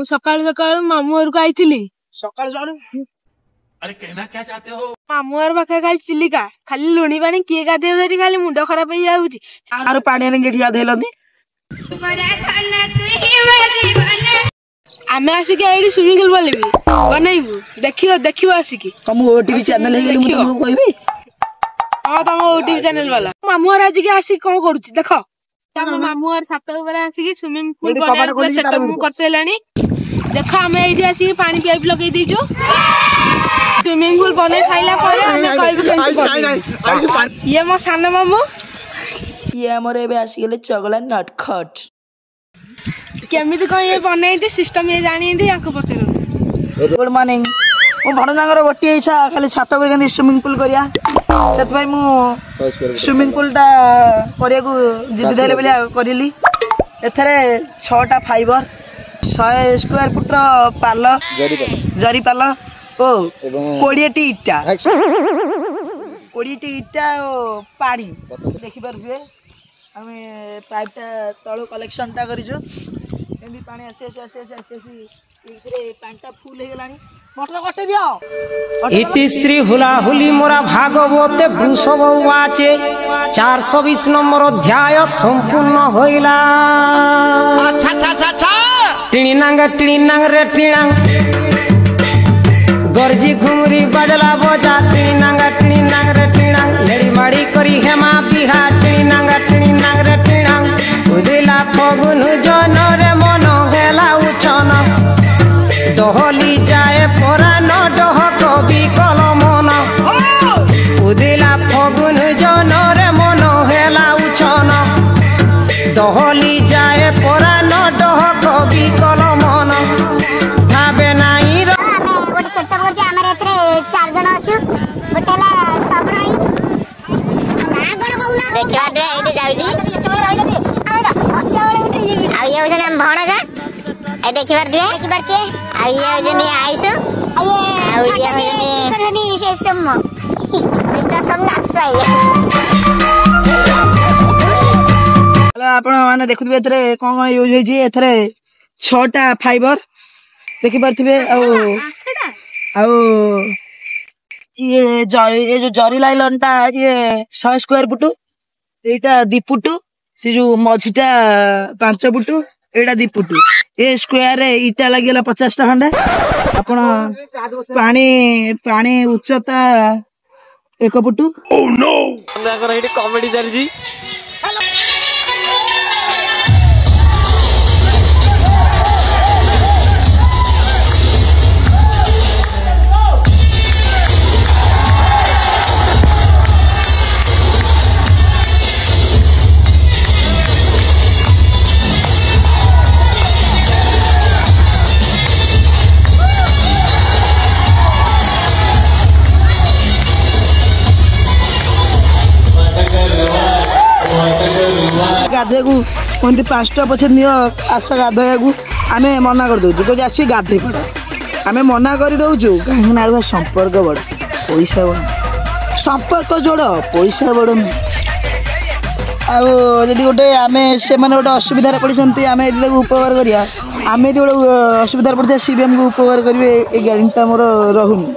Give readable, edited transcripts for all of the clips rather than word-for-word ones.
मु सकाळ सकाळ मामू घर को आईथिली सकाळ जाणू अरे कहना क्या चाहते हो मामू घर पाखे खाली चिलिका खाली लुणी पानी किए गाधे देरी खाली मुंड खराब हो जाउची आरो पानी रे गेठी गाधेलनी आमे आसिक एडी स्विमिंग पूल बोलबी बनाइबू देखियो आसिक तुम ओटीवी चैनल हे गेली मु तुमको कहबी हां तुम ओटीवी चैनल वाला मामू घर आज के आसिक कोन करूची देखो हम मामू घर सात ऊपर आसिक स्विमिंग पूल बना सेटअप मु करतेलानी देखो आमे एडी आसिक पानी पाइप लगे दीजो स्विमिंग पूल बने खाइला पर हमें कहबी ये मो सानो मामू ये हमर एबे आसी गेले चगला नटखट केमिति कोन ये बनाइते सिस्टम ये जानि दे याको पचरो गुड मॉर्निंग मो भणजांगर गोटी इच्छा खाली छात ऊपर के स्विमिंग पूल करिया सेत भाई मु स्विमिंग पूल टा करिया को जिद धैले बेले करिली एथरे 6टा फाइबर 100 स्क्वायर फुट रो पाल जरी पाल ओ 20 टी इटा 20 टी इटा ओ पानी देखि परबे हमें पाइप टा तळो कलेक्शन टा करिजो एंदी पानी आसी इकरे पांटा फुल हे गेलानी मोटर कटे दियो इति श्री हुला हुली मोरा भागवते वृषभ वाचे 420 नंबर अध्याय संपूर्ण होइला अच्छा टिणिनांग रे टिणांग गरजी घुमरी बजला बजा टिणिनांग रे टिणांग लेडी माड़ी करी हेमा बिहा टिणिनांग रे टिणांग उदिला फगुन जन रे मन गेला उचन दहली जाए परान डह कवि कलमन उदिला फगुन जन रे मन हेला उचन दहली जाए परान डह कवि कलमन भावे नाई गोटे सेटअप करछि हमर एथरे 4 जण अछु गोटेला सबरई ना कोन कहूना देखिया दे एटे जाउजी आ ये होसन हम भणजा ए देखिबार दे आ ये जनी आइसु आ ये करनी से सम मिस्टर समदास आपण माने देखुबे एथरे कोन कोन यूज होई छी एथरे 6टा फाइबर देखि परथिबे आ ये जो जरी लाइलन टा ये 100 स्क्वायर फुट एटा 2 फुट से जो मझीटा 5 फुट एटा 2 फुट ए स्क्वायर रे इटा लागेला 50 टा खंडे आपण पानी उच्चता 1 फुट ओह नो हमरा एटी कॉमेडी चल जी गाधे को कहते 5टा पछे नियो आस गाधोया को आम मना कर दौचु कह आस गाधे पड़ आम मना कर दौचु कहीं संपर्क बड़ पैसा बड़ संपर्क जोड़ पैसा बड़ नुह आदि गोटे आम से गोटे असुविधार पड़ते आम यदि उपकार करिया आम यदि गोटे असुविधार पड़ता सी भी आमको उपकार करेंगे ये ग्यारंटी मोर रुनी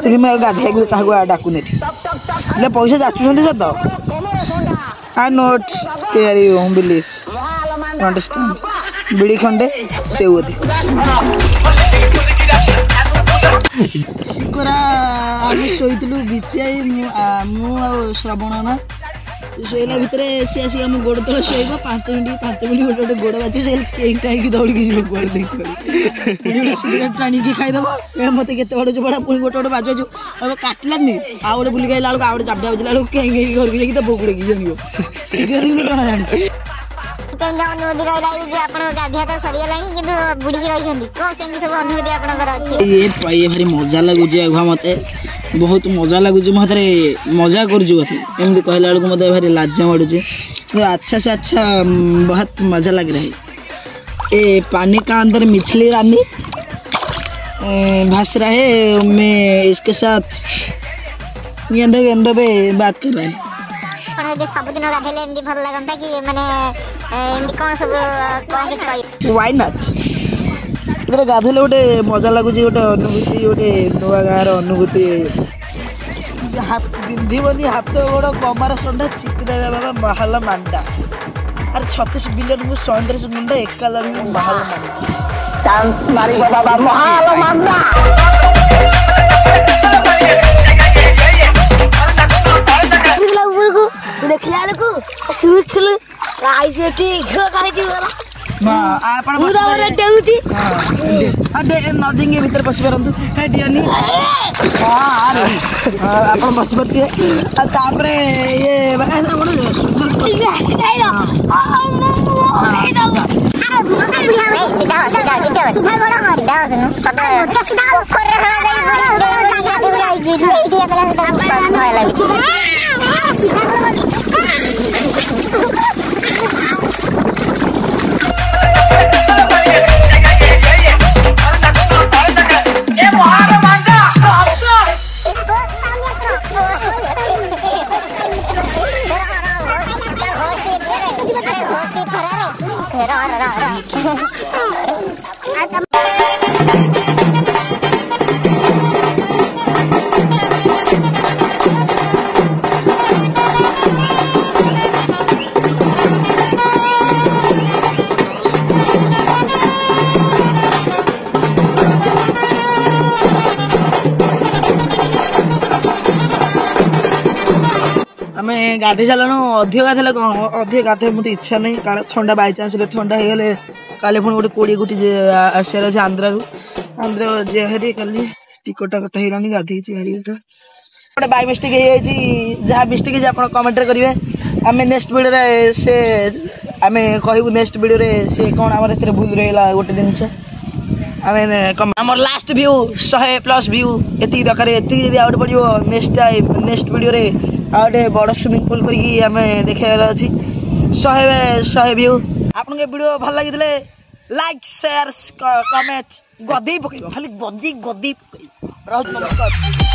से गाधे क्या डाकुनी पैसा जाचुं सत I not care you believe understand bidi खंडे से होती सिकोरा आम शोइतलु बिचाई मु श्रवण ना शोइला भितरे से आसी हम गोड़ तले शोइबा 5 मिनिट गोटे गोड़ बाजू से कहीं दौड़ के जीव गोड़ देख गोटे सिगरेट टाणी की खाई दबो ए मते केते बड़ जो बड़ा पुई गोटे बाजू जो अब काटलानी आ गोटे बुली गइला आ गोटे जाबडा बजला कहीं घर के जाकी तो बोगुड़े की जनियो सिगरेट की टाणा जानी केंगा अनुमति रहलाई जे आपण गाधिया तो सरी गलानी किंतु बुडी की रही छथि कोन केंगी सब अनुमति आपण कर अछि ये पाए भारी मजा लागु जे अघा मते बहुत मजा लागु जे मते मजा कर जो एमदी कहला बेलको मते भारी लाजा माडु जे अच्छा से अच्छा बहुत मजा लग रहा है ए पानी का अंदर मछली रानी भास रहा है मैं इसके साथ गेंदे गेंदे पे बात कर रहा है सब दिन गाधेले एंदी भल लागंता कि माने एंदी कोन सब कोन के चाहिए व्हाई नॉट ଏଥିରେ ଗାଧେଇଲେ ଗୋଟେ ମଜା ଲାଗୁଛି, ଗୋଟେ ଅନୁଭୂତି, ଗୋଟେ ନୂଆ ଗାଁର ଅନୁଭୂତି। ବିନ୍ଧିବନି ହାତ ଗୋଡ଼ କମାର ସଣ୍ଡା ଚିପି ଦେବା ବାବା ବାହାରିଲା ମାଣ୍ଡା। ଆରେ 36 ବିଲିୟନକୁ 37 ମୁଣ୍ଡ ଏକା ଲାଗୁ ବାହାରିଲା ମାଣ୍ଡା। ଚାନ୍ସ ମାରିବ ବାବା ବାହାରିଲା ମାଣ୍ଡା। ଦେଖିଲା ବେଳକୁ ଶୁଖିଲୁ ଆଇଛି ଏଠି ଘିଅ ଖାଇଛି ଗଲା। ଆପଣ ନଜିଙ୍ଗି ଭିତରେ ପଶି ପାରନ୍ତୁ, ଆପଣ ବସି ପାରୁଥିବେ। ଆଉ ତାପରେ ଇଏ ଆମେ ଗାଧେଇ ସାରିଲୁଣୁ। ଅଧିକ ଗାଧେଇଲେ କଣ, ଅଧିକ ଗାଧେଇ ମତେ ଇଚ୍ଛା ନାହିଁ, କାଳେ ଥଣ୍ଡା ବାଇଚାନ୍ସରେ ଥଣ୍ଡା ହେଇଗଲେ କାଲି ପୁଣି ଗୋଟେ 20 କୋଟି ଆସିବାର ଅଛି ଆନ୍ଧ୍ରାରୁ। ଆନ୍ଧ୍ର ଯିବା ହେରି କାଲି ଟିକଟ କଟା ହେଇଗଲାଣି, ଗାଧେଇଛି ହାରି କଥା। ଗୋଟେ ବାଇ ମିଷ୍ଟେକ୍ ହେଇଯାଇଛି, ଯାହା ମିଷ୍ଟେକ୍ ହେଇଛି ଆପଣ କମେଣ୍ଟରେ କରିବେ। ଆମେ ନେକ୍ସଟ ଭିଡ଼ିଓରେ ଆମେ କହିବୁ ନେକ୍ସଟ ଭିଡ଼ିଓରେ ସେ କ'ଣ ଆମର ଏଥିରେ ଭୁଲ ରହିଲା ଗୋଟେ ଜିନିଷ। ଆମେ ଆମର ଲାଷ୍ଟ ଭିୟୁ 100+ ଭିୟୁ ଏତିକି ଦରକାର। ଏତିକି ଯଦି ଆଉଟ୍ ପଡ଼ିବ ନେକ୍ସଟ ଭିଡ଼ିଓରେ ଆଉ ଗୋଟେ ବଡ଼ ସୁଇମିଂ ପୁଲ୍ କରିକି ଆମେ ଦେଖେଇବାର ଅଛି। 100 ଭିୟୁ। ଆପଣଙ୍କୁ ଏ ଭିଡ଼ିଓ ଭଲ ଲାଗିଥିଲେ ଲାଇକ୍ ସେୟାର କମେଣ୍ଟ ଗଦେଇ ପକେଇବ, ଖାଲି ଗଦେଇ ପକେଇବ। ରହୁଛି ନମସ୍କାର।